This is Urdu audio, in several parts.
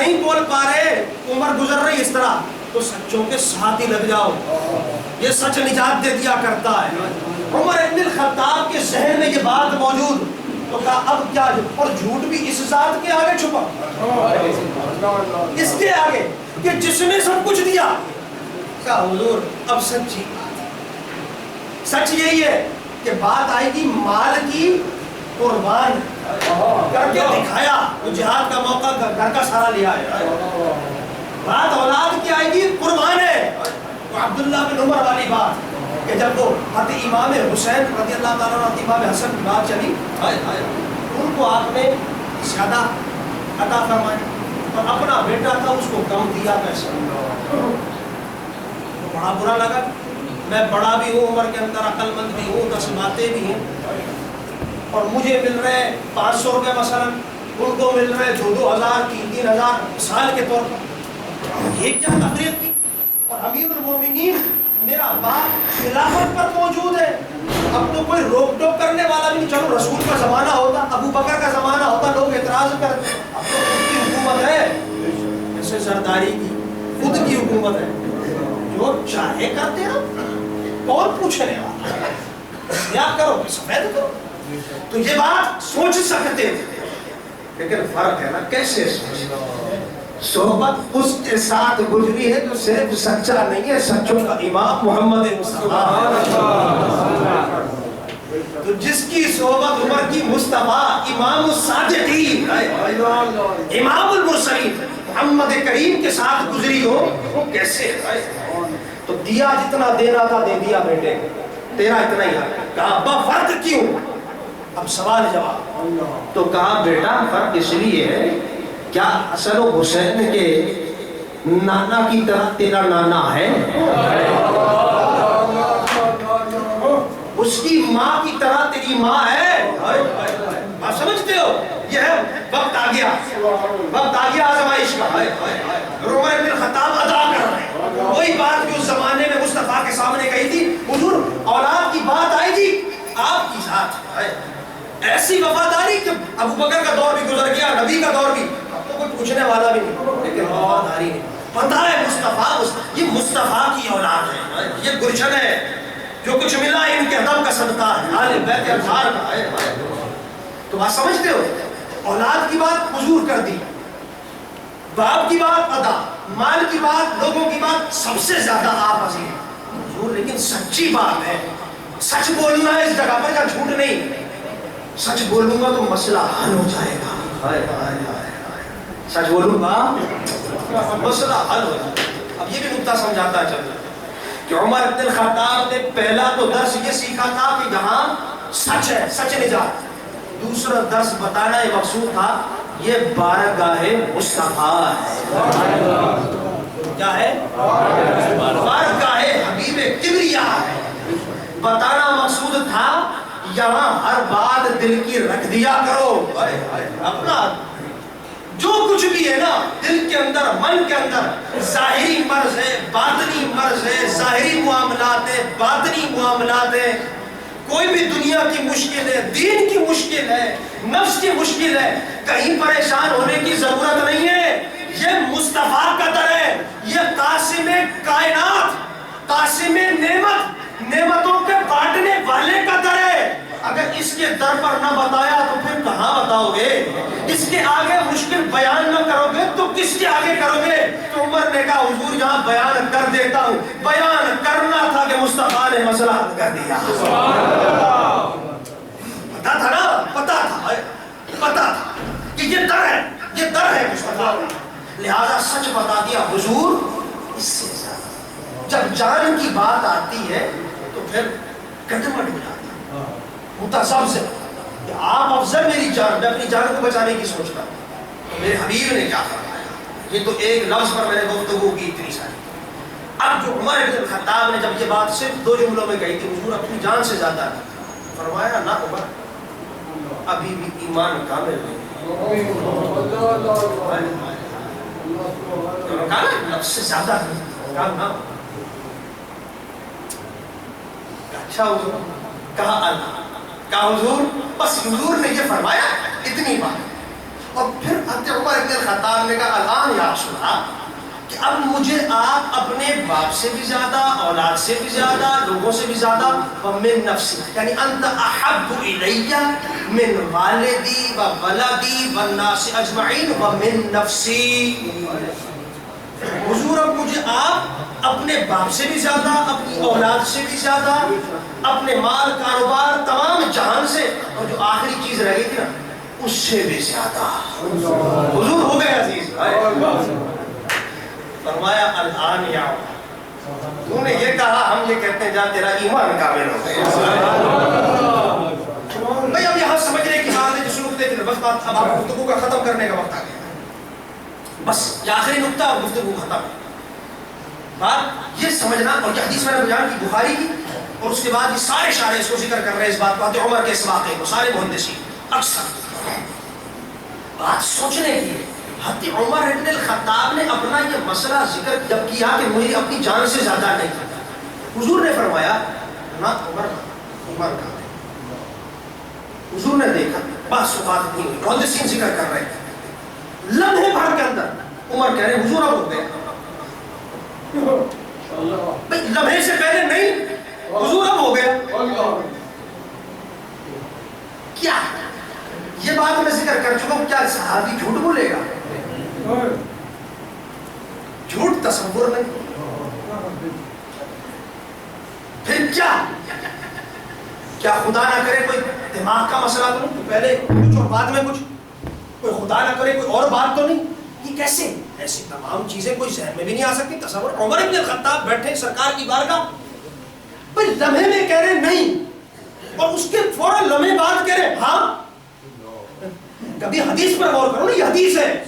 نہیں بول پا رہے، عمر گزر رہی اس طرح، تو سچوں کے ساتھ ہی لگ جاؤ، یہ سچ نجات دے دیا کرتا ہے۔ عمر ابن الخطاب کے ذہن میں یہ بات موجود، تو کہا اب کیا، اور جھوٹ بھی اس ذات کے آگے چھپا، اس کے آگے کہ جس نے سب کچھ دیا۔ کہا حضور اب سچی سچ یہی ہے کہ بات آئے گی مال کی، قربان کر کے دکھایا، تو جہاد کا موقع گھر کا سارا لیا ہے۔ بات اولاد کی آئے گی، قربان ہے۔ تو عبداللہ بن عمر والی بات کہ جب وہ حضرت امام حسین رضی اللہ تعالیٰ عنہ، امام حسن کی بات چلی، ان کو آپ نے زیادہ عطا فرمایا، اور اپنا بیٹا تھا اس کو کم دیا پیسہ، تو بڑا برا لگا۔ میں بڑا بھی ہوں، عمر کے اندر عقل مند بھی ہوں، 10 باتیں بھی ہیں، اور مجھے مل رہے 500 روپے مثلا، ان کو مل رہے 2,000 3,000 مثال کے طور پر، یہ کیا تفریق کی؟ اور امیر المومنین میرا باپ خلافت پر موجود ہے، اب تو کوئی روک ٹوک کرنے والا بھی نہیں۔ چلو رسول کا زمانہ ہوتا، ابو بکر کا زمانہ ہوتا، لوگ اعتراض کرتے، اب تو خود کی حکومت ہے، جیسے زرداری کی خود کی حکومت ہے، جو چاہے کرتے رہو، کون پوچھنے والا، کیا کرو کہ سفید کرو۔ تو یہ بات سوچ سکتے تھے، لیکن فرق ہے نا کیسے صحبت اس کے ساتھ گزری ہے جو صرف سچا نہیں ہے، سچوں کا امام محمد مصطفیٰ، تو جس کی صحبت عمر کی مصطفیٰ امام الصادقین امام المرسلین محمد کریم کے ساتھ گزری ہو، وہ کیسے ہے؟ تو دیا جتنا دینا تھا دے دیا بیٹے، تیرا اتنا ہی ہے۔ کہا ابا فرق کیوں؟ اب سوال جواب، تو کہا بیٹا فرق اس لیے ہے، کیا حسن و حسین کے نانا کی طرح تیرا نانا ہے؟ اس کی ماں کی طرح تیری ماں ہے؟ آپ سمجھتے ہو؟ یہ ہے وقت آ گیا، وقت آ گیا آزمائش کا۔ عمر بن الخطاب ادا کر رہے ہیں وہی بات جو اس زمانے میں مصطفیٰ کے سامنے کہی تھی، حضور اولاد کی بات آئے گی آپ کی ذات، ایسی وفاداری کہ ابو بکر کا دور بھی گزر گیا، نبی کا دور بھی، اب تو کوئی پوچھنے والا بھی نہیں، لیکن وفاداری نہیں۔ پتہ ہے مصطفیٰ، یہ مصطفیٰ کی اولاد ہے، یہ گلشن ہے، جو کچھ ملا ان کے ادب کا صدقہ ہے، آل بیت اطہار کا ہے۔ تو بات سمجھتے ہو؟ اولاد کی بات حضور کر دی، باپ کی بات ادا، مال کی بات، لوگوں کی بات سب سے زیادہ آپ عظیم حضور، لیکن سچی بات ہے، سچ بولنا ہے اس جگہ پر، جب جھوٹ نہیں، سچ بولوں گا تو مسئلہ حل ہو جائے گا، سچ بولوں گا مسئلہ حل ہو جائے گا۔ اب یہ بھی نکتہ سمجھاتا ہے چلو کہ عمر بن الخطاب نے پہلا تو درس یہ سیکھا تھا کہ جہاں سچ ہے، سچ نجات، دوسرا درس بتانا یہ مقصود تھا یہ بارگاہ مصطفیٰ ہے، کیا ہے؟ بارگاہ حبیب کبریا ہے، بتانا مقصود تھا یہاں ہر بات دل کی رکھ دیا کرو، اپنا جو کچھ بھی ہے نا دل کے اندر، من کے اندر، ظاہری مرض ہے، باطنی مرض ہے، ظاہری معاملات ہے، باطنی معاملات ہے، کوئی بھی دنیا کی مشکل ہے، دین کی مشکل ہے، نفس کی مشکل ہے، کہیں پریشان ہونے کی ضرورت نہیں ہے، یہ مصطفیٰ کا در ہے، یہ قاسم کائنات، قاسم نعمت، نعمتوں کے بانٹنے والے کا در ہے۔ اگر اس کے در پر نہ بتایا تو پھر کہاں بتاؤ گے؟ اس کے آگے مشکل بیان نہ کرو گے تو کس کے آگے کرو گے؟ تو عمر نے کہا حضور یہاں بیان کر دیتا ہوں، بیان کرنا تھا کہ مصطفیٰ نے مسئلہ حل کر دیا۔ پتا تھا نا، پتا تھا کہ یہ در ہے، یہ در ہے مصطفیٰ، لہذا سچ بتا دیا حضور۔ اس سے زیادہ جب جان کی بات آتی ہے تو پھر گٹمٹ ہو جاتی ہے، متذبذب کہ آپ افضل میری جان، میں اپنی جان کو بچانے کی سوچتا ہوں، میرے حبیب نے کیا فرمایا؟ یہ تو ایک لفظ پر میں نے گفتگو کی اتنی ساری۔ اب جو عمر بن الخطاب نے جب یہ بات صرف 2 جملوں میں کہی تھی، حضور اپنی جان سے زیادہ ہے، فرمایا نہ عمر ابھی بھی ایمان کامل نہیں، نفس سے زیادہ کام نہ۔ اچھا حضور، کہا اللہ، کہا حضور، بس حضور نے یہ فرمایا اتنی بات، اور پھر حضرت عمر ابن الخطاب نے کہا الان یا رسول اللہ کہ اب مجھے آپ اپنے باپ سے بھی زیادہ، اولاد سے بھی زیادہ، لوگوں سے بھی زیادہ، ومن نفسی یعنی انت احب الی من والدی و ولدی والناس اجمعین ومن نفسی. حضور اب مجھے آپ اپنے باپ سے بھی زیادہ، اپنی اولاد سے بھی زیادہ، اپنے مال کاروبار تمام جہان سے، اور جو آخری چیز رہ گئی تھی نا اس سے بھی زیادہ حضور ہو گئے عزیز. فرمایا الان یا تو نے یہ کہا، ہم یہ کہتے ہیں جا تیرا ایمان کامل ہو گیا. بھئی اب یہاں سمجھنے کی بات ہے جو شروع تھے بس بات اب آپ گفتگو کا ختم کرنے کا وقت آ گیا. بس یہ آخری نقطہ اور گفتگو ختم. بات یہ سمجھنا، اور یہ حدیث میں نے بیان کی بخاری کی، اور اس کے بعد یہ سارے شارح اس کو ذکر کر رہے ہیں اس بات کو، حضرت عمر کے اس واقعے کو، سارے محدثین اکثر بات سوچنے کی ہے. حضرت عمر ابن الخطاب نے اپنا یہ مسئلہ ذکر جب کیا کہ مجھے اپنی جان سے زیادہ نہیں کرتا، حضور نے فرمایا نہ عمر کا. حضور نے دیکھا بس بات نہیں ہوئی، محدثین ذکر کر رہے ہیں. لمحے بھر کے اندر عمر کہہ رہے حضور اب ہو گئے. لمحے سے پہلے نہیں، حضور اب ہو گیا. کیا یہ بات میں ذکر کر چکا ہوں، کیا صحابی جھوٹ بولے گا؟ جھوٹ تصور نہیں. پھر کیا خدا نہ کرے کوئی دماغ کا مسئلہ تو نہیں، پہلے کچھ اور بعد میں کچھ، کوئی خدا نہ کرے کوئی اور بات تو نہیں. یہ کیسے؟ ایسی تمام چیزیں کوئی ذہن میں بھی نہیں آ سکتی. تصور عمر ابن الخطاب بیٹھے سرکار کی بارگاہ، بھئی لمحے میں کہہ رہے نہیں، اور اس کے فوراً لمحے بعد کہہ رہے ہاں. کبھی حدیث پر غور کرو نا، یہ حدیث ہے،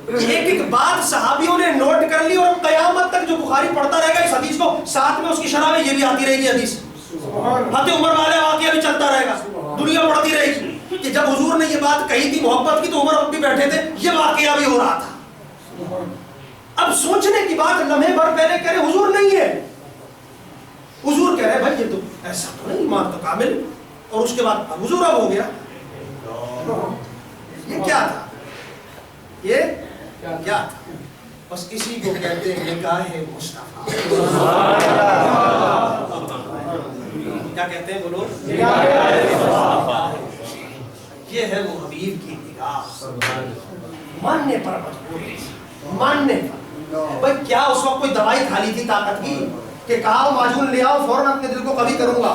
ایک ایک بات صحابیوں نے نوٹ کر لی، اور قیامت تک جو بخاری پڑھتا رہے گا اس حدیث کو، ساتھ میں اس کی شرح میں یہ بھی آتی رہے گی حدیث. حضرت عمر والے واقعہ بھی چلتا رہے گا، دنیا پڑھتی رہے گی کہ جب حضور نے یہ بات کہی تھی محبت کی تو عمر بھی بیٹھے تھے، یہ واقعہ بھی ہو رہا تھا. اب سوچنے کی بات، لمحے بھر پہلے کہہ رہے حضور نہیں ہے، حضور کہہ رہے بھائی یہ تو ایسا تو نہیں، ایمان تو کامل، اور اس کے بعد حضور اب ہو گیا. یہ کیا تھا؟ یہ کیا تھا؟ بس اسی کو کہتے ہیں نکاح مصطفیٰ. کیا کہتے ہیں بولو؟ یہ ہے وہ حبیب کی نگاہ. ماننے پر مجبور ہے، ماننے پر. بھائی کیا اس وقت کوئی دوائی کھا لی تھی طاقت کی کہ کہا معجون لے آؤ فوراً اپنے دل کو قوی کروں گا؟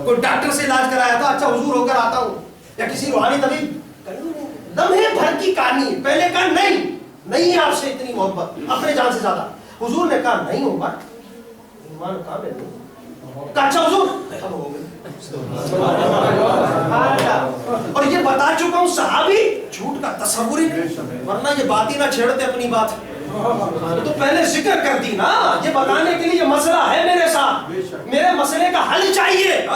کوئی ڈاکٹر سے علاج کرایا تھا اچھا حضور ہو کر آتا ہوں، یا کسی روحانی طبیب؟ لمحے بھر کی کہانی. پہلے کہا نہیں ہے آپ سے اتنی محبت اپنے جان سے زیادہ. حضور نے کہا نہیں عمر ایمان کامل نہیں. کہا اچھا حضور اب ہو گئے. اور یہ بتا چکا ہوں صحابی جھوٹ کا تصور ہی نہیں، ورنہ یہ بات ہی نہ چھیڑتے اپنی بات. تو پہلے ذکر کر دی نا، یہ بتانے کے لیے یہ مسئلہ ہے میرے ساتھ، میرے مسئلے کا حل چاہیے.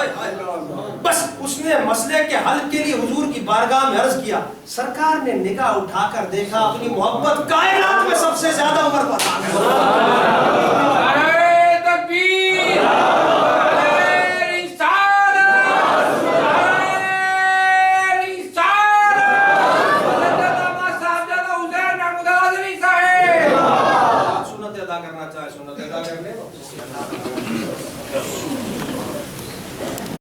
بس اس نے مسئلے کے حل کے لیے حضور کی بارگاہ میں عرض کیا. سرکار نے نگاہ اٹھا کر دیکھا، اپنی محبت کائنات میں سب سے زیادہ عمر کو عطا کر.